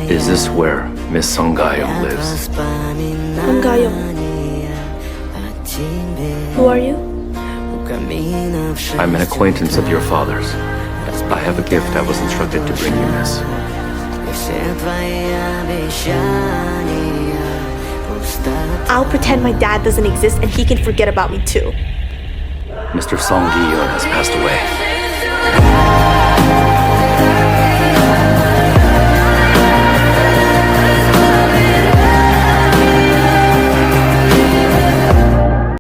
Is this where Miss Seong Gi-hun lives? I'm Ga-young. Who are you? I'm an acquaintance of your father's. I have a gift I was instructed to bring you, miss. I'll pretend my dad doesn't exist and he can forget about me too. Mr. Seong Gi-hun has passed away.